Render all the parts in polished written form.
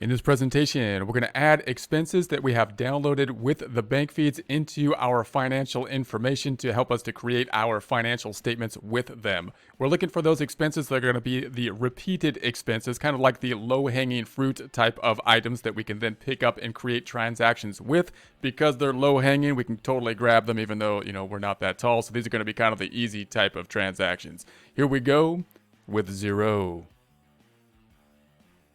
In this presentation, we're going to add expenses that we have downloaded with the bank feeds into our financial information to help us to create our financial statements with them. We're looking for those expenses that are going to be the repeated expenses, kind of like the low-hanging fruit type of items that we can then pick up and create transactions with. Because they're low-hanging, we can totally grab them even though, we're not that tall. So these are going to be kind of the easy type of transactions. Here we go with Xero.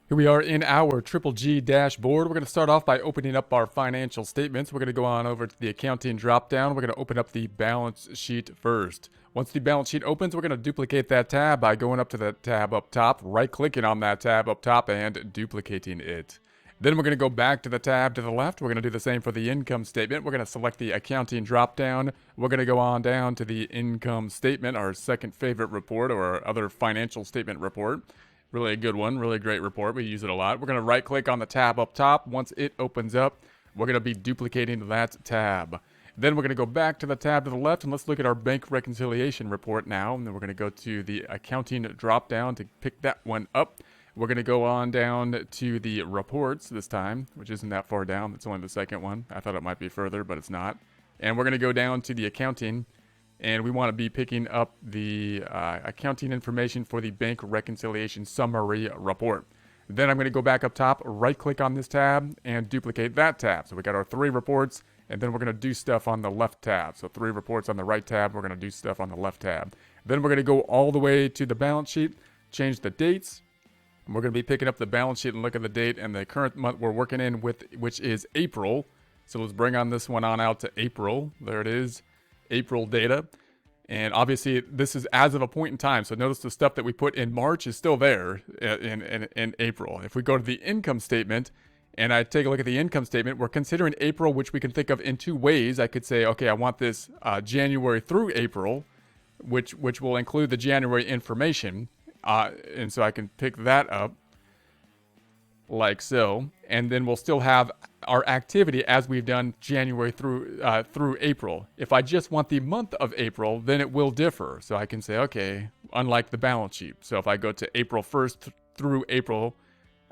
Here we are in our Triple G dashboard. We're going to start off by opening up our financial statements. We're going to go on over to the accounting dropdown. We're going to open up the balance sheet first. Once the balance sheet opens, we're going to duplicate that tab by going up to the tab up top, right-clicking on that tab up top, and duplicating it. Then we're going to go back to the tab to the left. We're going to do the same for the income statement. We're going to select the accounting dropdown. We're going to go on down to the income statement, our second favorite report or our other financial statement report. Really a good one, really great report. We use it a lot. We're going to right click on the tab up top. Once it opens up, we're going to be duplicating that tab. Then we're going to go back to the tab to the left and let's look at our bank reconciliation report now. And then we're going to go to the accounting drop down to pick that one up. We're going to go on down to the reports this time, which isn't that far down. It's only the second one. I thought it might be further, but it's not. And we're going to go down to the accounting. And we want to be picking up the accounting information for the bank reconciliation summary report. Then I'm going to go back up top, right click on this tab, and duplicate that tab. So we got our 3 reports, and then we're going to do stuff on the left tab. So 3 reports on the right tab, we're going to do stuff on the left tab. Then we're going to go all the way to the balance sheet, change the dates. And we're going to be picking up the balance sheet and look at the date and the current month we're working in with, which is April. So let's bring on this one on out to April. There it is. April data. And obviously this is as of a point in time. So notice the stuff that we put in March is still there in April. If we go to the income statement and I take a look at the income statement, we're considering April, which we can think of in 2 ways. I could say, okay, I want this January through April, which will include the January information. And so I can pick that up like so, and then we'll still have our activity as we've done January through April. If I just want the month of April, then it will differ. So I can say, okay, unlike the balance sheet. So if I go to April 1st through April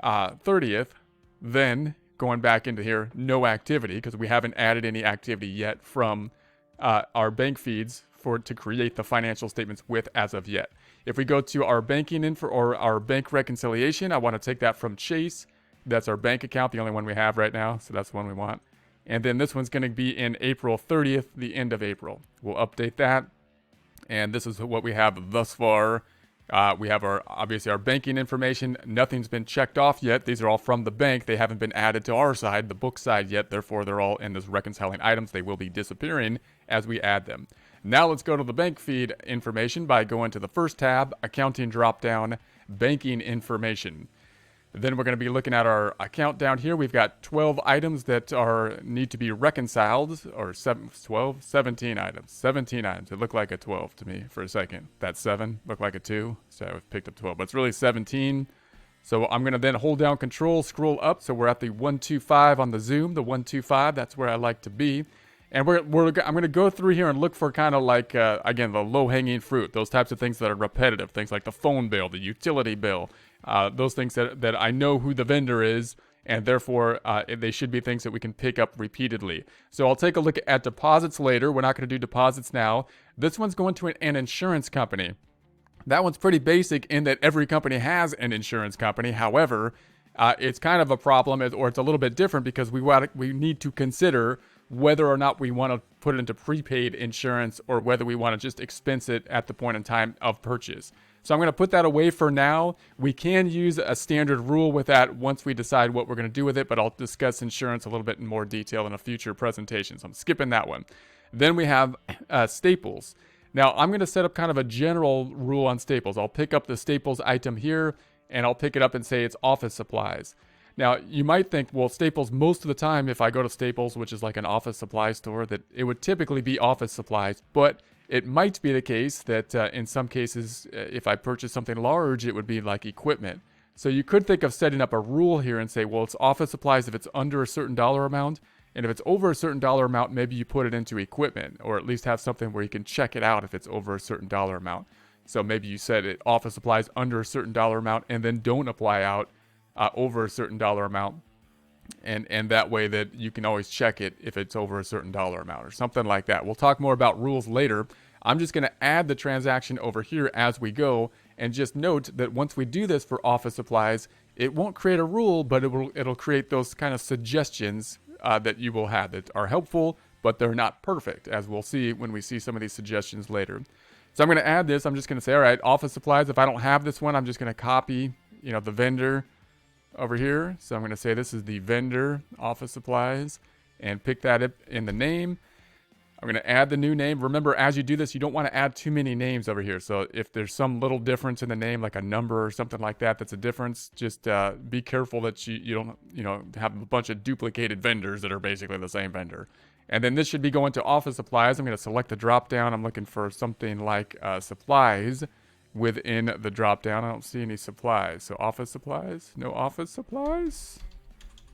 30th, then going back into here, no activity because we haven't added any activity yet from our bank feeds to create the financial statements with as of yet. If we go to our banking info or our bank reconciliation, I want to take that from Chase. That's our bank account, the only one we have right now. So that's the one we want. And then this one's going to be in April 30th, the end of April. We'll update that. And this is what we have thus far. We have obviously our banking information. Nothing's been checked off yet. These are all from the bank. They haven't been added to our side, the book side yet. Therefore, they're all in this reconciling items. They will be disappearing as we add them. Now let's go to the bank feed information by going to the first tab, accounting dropdown, banking information. Then we're going to be looking at our account down here. We've got 12 items that need to be reconciled, or 17 items. 17 items. It looked like a 12 to me for a second. That 7 looked like a 2, so I picked up 12. But it's really 17. So I'm going to then hold down Control, scroll up. So we're at the 125 on the zoom. The 125, that's where I like to be. And I'm going to go through here and look for kind of like, again, the low-hanging fruit. Those types of things that are repetitive. Things like the phone bill, the utility bill. Those things that I know who the vendor is, and therefore they should be things that we can pick up repeatedly. So I'll take a look at deposits later. We're not going to do deposits now. This one's going to an insurance company. That one's pretty basic in that every company has an insurance company. However, it's kind of a problem, or it's a little bit different because we need to consider whether or not we want to put it into prepaid insurance or whether we want to just expense it at the point in time of purchase. So I'm going to put that away for now. We can use a standard rule with that once we decide what we're going to do with it, but I'll discuss insurance a little bit in more detail in a future presentation. So I'm skipping that one. Then we have staples. Now I'm going to set up kind of a general rule on staples. I'll pick up the staples item here and I'll pick it up and say it's office supplies. Now, you might think, well, Staples, most of the time, if I go to Staples, which is like an office supply store, that it would typically be office supplies. But it might be the case that in some cases, if I purchase something large, it would be like equipment. So you could think of setting up a rule here and say, well, it's office supplies if it's under a certain dollar amount. And if it's over a certain dollar amount, maybe you put it into equipment, or at least have something where you can check it out if it's over a certain dollar amount. So maybe you set it office supplies under a certain dollar amount and then don't apply out over a certain dollar amount. And that way that you can always check it if it's over a certain dollar amount or something like that. We'll talk more about rules later. I'm just going to add the transaction over here as we go, and just note that once we do this for office supplies, it won't create a rule, but it'll create those kind of suggestions that you will have that are helpful, but they're not perfect, as we'll see when we see some of these suggestions later. So I'm going to add this. I'm just going to say, all right, office supplies. If I don't have this one, I'm just going to copy, the vendor over here. So I'm going to say this is the vendor office supplies and pick that up in the name. I'm going to add the new name. Remember, as you do this, you don't want to add too many names over here. So if there's some little difference in the name, like a number or something like that, that's a difference, just be careful that you don't, have a bunch of duplicated vendors that are basically the same vendor. And then this should be going to office supplies. I'm going to select the drop down. I'm looking for something like supplies within the drop down. I don't see any supplies. So office supplies, no office supplies.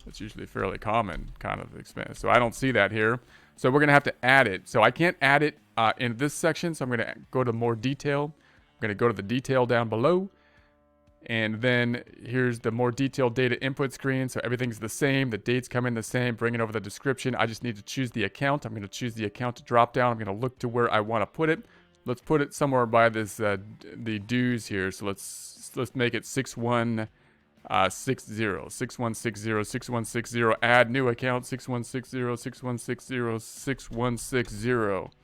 That's usually fairly common kind of expense. So I don't see that here. So we're going to have to add it. So I can't add it in this section. So I'm going to go to more detail. I'm going to go to the detail down below. And then here's the more detailed data input screen. So everything's the same. The dates come in the same. Bring it over the description. I just need to choose the account. I'm going to choose the account drop down. I'm going to look to where I want to put it. Let's put it somewhere by this the dues here. So let's make it 6160, 6160, 6160. Add new account 6160, 6160, 6160.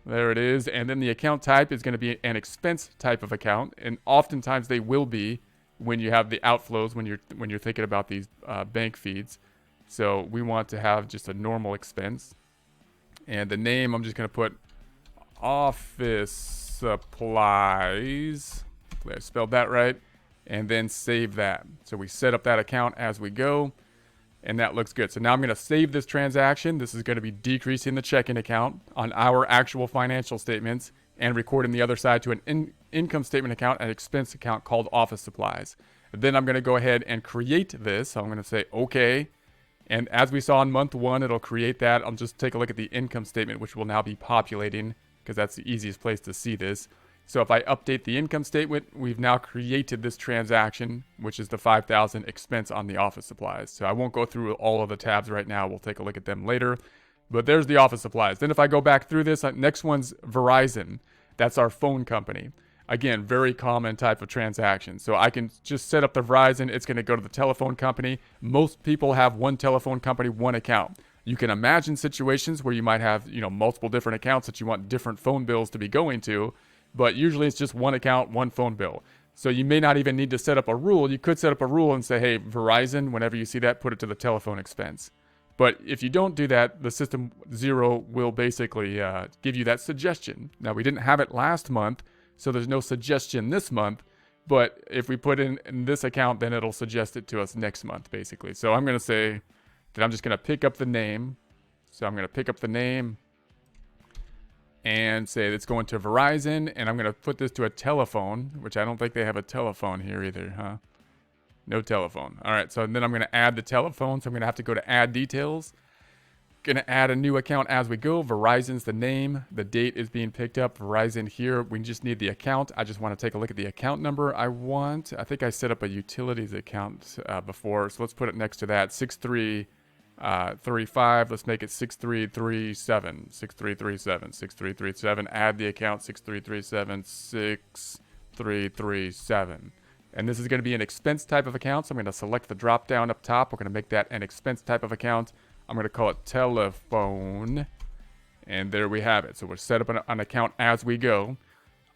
There it is. And then the account type is going to be an expense type of account, and oftentimes they will be when you have the outflows, when you're thinking about these bank feeds. So we want to have just a normal expense. And the name, I'm just going to put office supplies. Hopefully I spelled that right. And then save that. So we set up that account as we go, and that looks good. So now I'm going to save this transaction. This is going to be decreasing the checking account on our actual financial statements and recording the other side to an income statement account and expense account called office supplies. Then I'm going to go ahead and create this. So I'm going to say okay. And as we saw in month 1, it'll create that. I'll just take a look at the income statement, which will now be populating because that's the easiest place to see this. So if I update the income statement, we've now created this transaction, which is the $5,000 expense on the office supplies. So I won't go through all of the tabs right now. We'll take a look at them later. But there's the office supplies. Then if I go back through this, next one's Verizon. That's our phone company. Again, very common type of transaction. So I can just set up the Verizon. It's going to go to the telephone company. Most people have one telephone company, one account. You can imagine situations where you might have, multiple different accounts that you want different phone bills to be going to. But usually it's just one account, one phone bill. So you may not even need to set up a rule. You could set up a rule and say, hey, Verizon, whenever you see that, put it to the telephone expense. But if you don't do that, the system Xero will basically give you that suggestion. Now, we didn't have it last month, so there's no suggestion this month. But if we put in this account, then it'll suggest it to us next month, basically. So I'm going to say that I'm just going to pick up the name. So I'm going to pick up the name and say it's going to Verizon, and I'm going to put this to a telephone, which I don't think they have a telephone here either, huh? No telephone. All right, so then I'm going to add the telephone, so I'm going to have to go to add details. Going to add a new account as we go. Verizon's the name. The date is being picked up. Verizon here. We just need the account. I just want to take a look at the account number I want. I think I set up a utilities account before, so let's put it next to that. 6335. Let's make it 6337. 6337. 6337. Add the account 6337. 6337. And this is going to be an expense type of account. So I'm going to select the drop down up top. We're going to make that an expense type of account. I'm going to call it telephone. And there we have it. So we're set up an account as we go.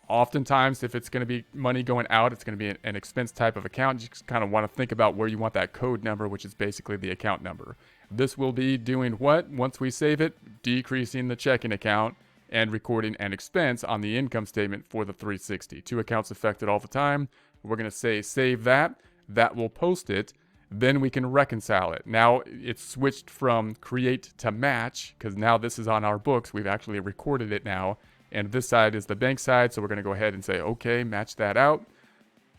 Oftentimes, if it's going to be money going out, it's going to be an expense type of account. You just kind of want to think about where you want that code number, which is basically the account number. This will be doing what? Once we save it, decreasing the checking account and recording an expense on the income statement for the 360. 2 accounts affected all the time. We're going to say save that. That will post it. Then we can reconcile it. Now it's switched from create to match because now this is on our books. We've actually recorded it now. And this side is the bank side. So we're going to go ahead and say, okay, match that out.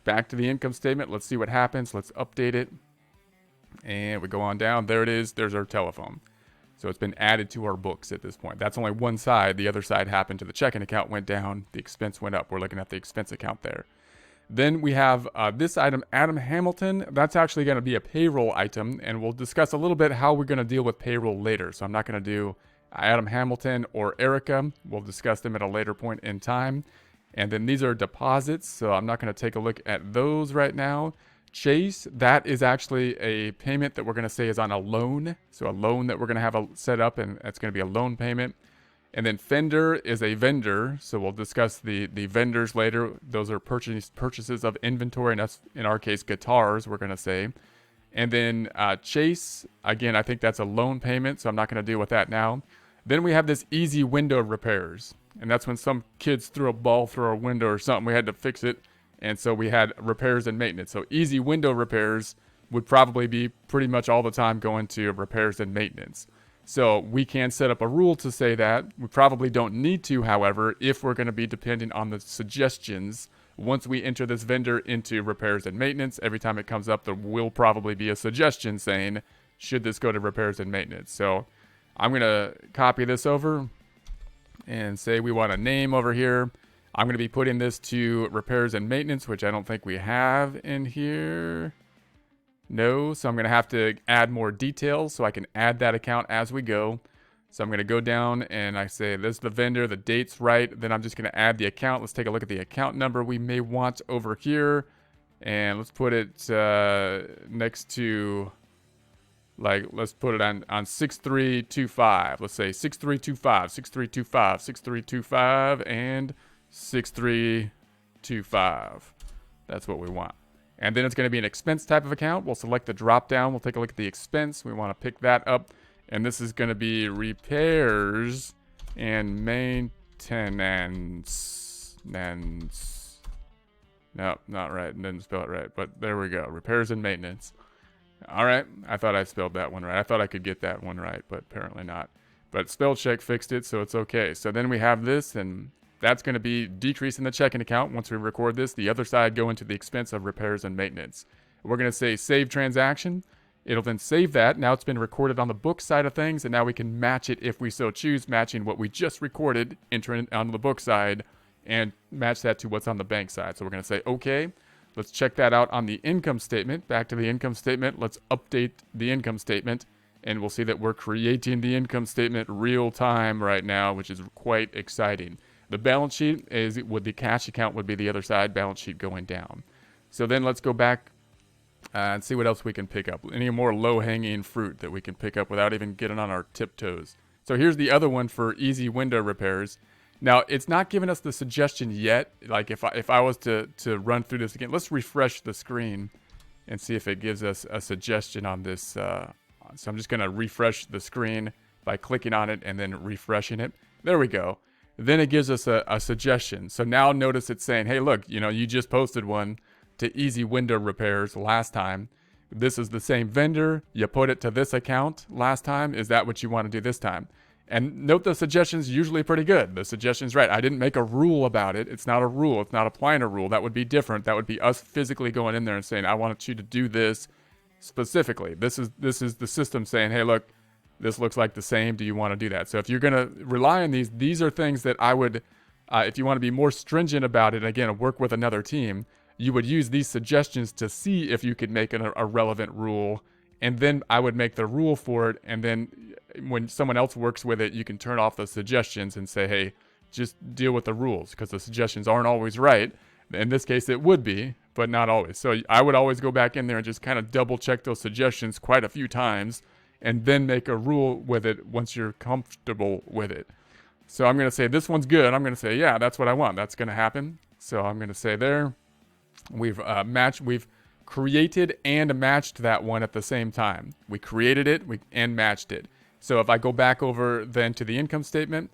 Back to the income statement. Let's see what happens. Let's update it. And we go on down. There it is. There's our telephone. So it's been added to our books at this point. That's only one side. The other side happened to the checking account went down. The expense went up. We're looking at the expense account there. Then we have this item, Adam Hamilton. That's actually going to be a payroll item, and we'll discuss a little bit how we're going to deal with payroll later. So I'm not going to do Adam Hamilton or Erica. We'll discuss them at a later point in time. And then these are deposits, so I'm not going to take a look at those right now. Chase, that is actually a payment that we're going to say is on a loan. So a loan that we're going to have set up, and that's going to be a loan payment. And then Fender is a vendor, so we'll discuss the vendors later. Those are purchases of inventory, and that's, in our case, guitars, we're going to say. And then Chase, again, I think that's a loan payment, so I'm not going to deal with that now. Then we have this easy window repairs, and that's when some kids threw a ball through our window or something. We had to fix it, and so we had repairs and maintenance. So easy window repairs would probably be pretty much all the time going to repairs and maintenance. So we can set up a rule to say that. We probably don't need to, however, if we're going to be dependent on the suggestions. Once we enter this vendor into repairs and maintenance, every time it comes up, there will probably be a suggestion saying, should this go to repairs and maintenance? So I'm going to copy this over and say we want a name over here. I'm going to be putting this to repairs and maintenance, which I don't think we have in here. No, so I'm going to have to add more details so I can add that account as we go. So I'm going to go down and I say this is the vendor, the date's right. Then I'm just going to add the account. Let's take a look at the account number we may want over here. And let's put it next to, like, let's put it on 6325. Let's say 6325, 6325, 6325, and 6325. That's what we want. And then it's going to be an expense type of account. We'll select the drop down. We'll take a look at the expense. We want to pick that up. And this is going to be repairs and maintenance. No, not right. Didn't spell it right. But there we go. Repairs and maintenance. All right. I thought I spelled that one right. I thought I could get that one right, but apparently not. But spell check fixed it, so it's okay. So then we have this, and that's going to be decreasing the checking account once we record this. The other side go into the expense of repairs and maintenance. We're going to say save transaction. It'll then save that. Now it's been recorded on the book side of things, and now we can match it if we so choose, matching what we just recorded, entering on the book side, and match that to what's on the bank side. So we're going to say, okay, let's check that out on the income statement. Back to the income statement. Let's update the income statement, and we'll see that we're creating the income statement real time right now, which is quite exciting. The balance sheet is with the cash account would be the other side, balance sheet going down. So then let's go back and see what else we can pick up. Any more low-hanging fruit that we can pick up without even getting on our tiptoes. So here's the other one for easy window repairs. Now, it's not giving us the suggestion yet. Like if I was to run through this again, let's refresh the screen and see if it gives us a suggestion on this. So I'm just going to refresh the screen by clicking on it and then refreshing it. There we go. Then it gives us a suggestion. So now notice it's saying, hey, look, you just posted one to easy window repairs last time. This is the same vendor. You put it to this account last time. Is that what you want to do this time? And note the suggestion's usually pretty good. The suggestion's right. I didn't make a rule about it. It's not a rule. It's not applying a rule. That would be different. That would be us physically going in there and saying, I want you to do this specifically. This is the system saying, hey, look, this looks like the same. Do you want to do that? So if you're going to rely on these are things that I would, if you want to be more stringent about it, again, work with another team, you would use these suggestions to see if you could make a relevant rule. And then I would make the rule for it. And then when someone else works with it, you can turn off the suggestions and say, hey, just deal with the rules, because the suggestions aren't always right. In this case, it would be, but not always. So I would always go back in there and just kind of double check those suggestions quite a few times, and then make a rule with it once you're comfortable with it. So I'm going to say this one's good. I'm going to say, yeah, that's what I want. That's going to happen. So I'm going to say there, we've created and matched that one at the same time. We created it and matched it. So if I go back over then to the income statement,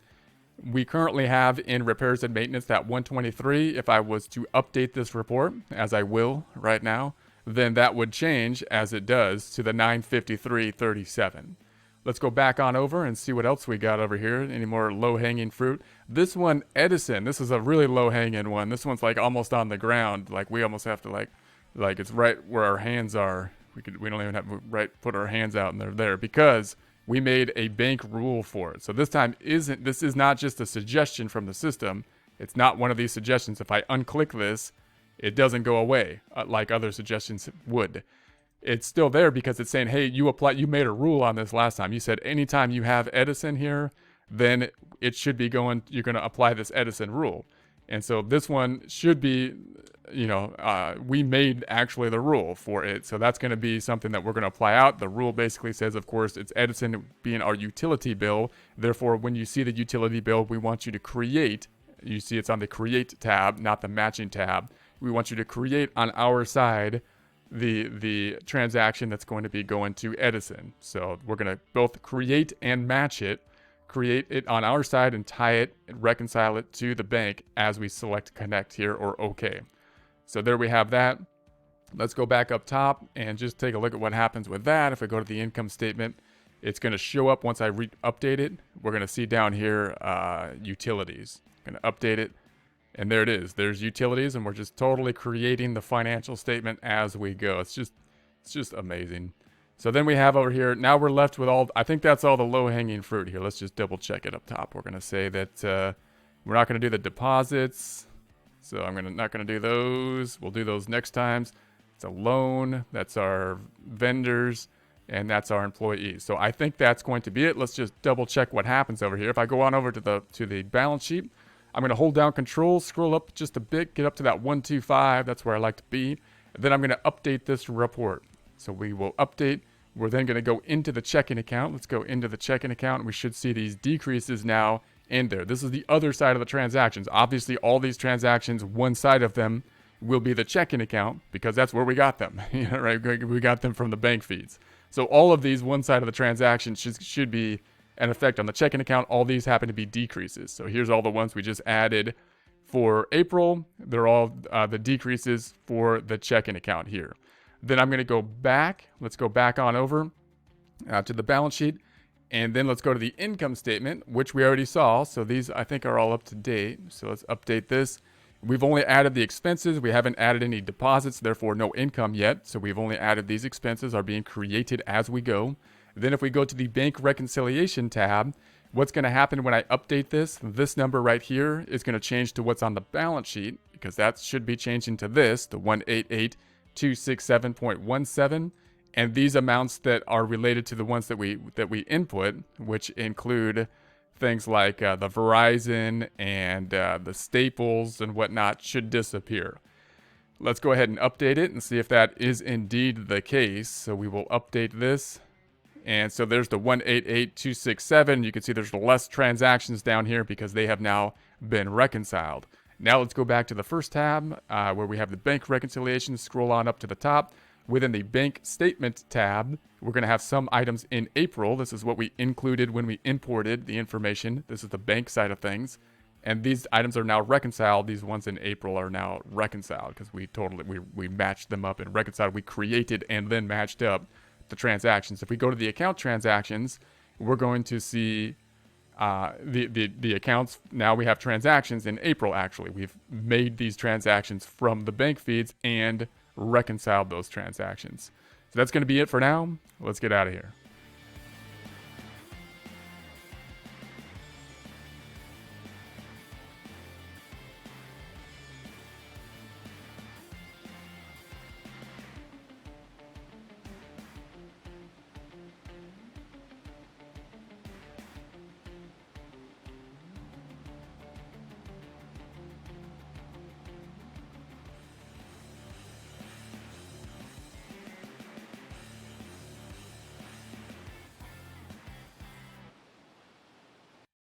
we currently have in repairs and maintenance that 123. If I was to update this report, as I will right now, then that would change, as it does, to the 953.37. Let's go back on over and see what else we got over here. Any more low-hanging fruit? This one, Edison, this is a really low-hanging one. This one's like almost on the ground. Like we almost have to like it's right where our hands are. We don't even have to put our hands out and they're there, because we made a bank rule for it. So this time this is not just a suggestion from the system. It's not one of these suggestions. If I unclick this It doesn't go away like other suggestions would. It's still there because it's saying, hey, you made a rule on this last time. You said anytime you have Edison here, then it should be you're going to apply this Edison rule. And so this one should be, we made actually the rule for it. So that's going to be something that we're going to apply out. The rule basically says, of course, it's Edison being our utility bill. Therefore, when you see the utility bill, we want you to create. You see it's on the create tab, not the matching tab. We want you to create on our side the transaction that's going to be going to Edison. So we're going to both create and match it. Create it on our side and tie it and reconcile it to the bank as we select connect here or OK. So there we have that. Let's go back up top and just take a look at what happens with that. If I go to the income statement, it's going to show up once I update it. We're going to see down here utilities. I'm going to update it. And there it is. There's utilities, and we're just totally creating the financial statement as we go. It's just amazing. So then we have over here, now we're left with I think that's all the low-hanging fruit here. Let's just double check it up top. We're going to say that we're not going to do the deposits. So I'm not going to do those. We'll do those next times. It's a loan. That's our vendors, and that's our employees. So I think that's going to be it. Let's just double check what happens over here. If I go on over to the balance sheet, I'm going to hold down control, scroll up just a bit, get up to that 125. That's where I like to be. And then I'm going to update this report. So we will update. We're then going to go into the checking account. Let's go into the checking account. And we should see these decreases now in there. This is the other side of the transactions. Obviously, all these transactions, one side of them will be the checking account because that's where we got them. Right? We got them from the bank feeds. So all of these, one side of the transactions should be an effect on the checking account. All these happen to be decreases. So here's all the ones we just added for April. They're all the decreases for the checking account here. Then I'm going to go back. Let's go back on over to the balance sheet. And then let's go to the income statement, which we already saw. So these, I think, are all up to date. So let's update this. We've only added the expenses. We haven't added any deposits, therefore no income yet. So we've only added these expenses are being created as we go. Then if we go to the bank reconciliation tab, what's going to happen when I update this number right here is going to change to what's on the balance sheet because that should be changing to this, the 188,267.17. And these amounts that are related to the ones that we input, which include things like the Verizon and the Staples and whatnot, should disappear. Let's go ahead and update it and see if that is indeed the case. So we will update this. And so there's the 188,267. You can see there's less transactions down here because they have now been reconciled. Now let's go back to the first tab where we have the bank reconciliation. Scroll on up to the top. Within the bank statement tab, we're going to have some items in April. This is what we included when we imported the information. This is the bank side of things. And these items are now reconciled. These ones in April are now reconciled because we matched them up and reconciled. We created and then matched up the transactions. If we go to the account transactions, we're going to see the accounts. Now we have transactions in April. Actually, we've made these transactions from the bank feeds and reconciled those transactions. So that's going to be it for now. Let's get out of here.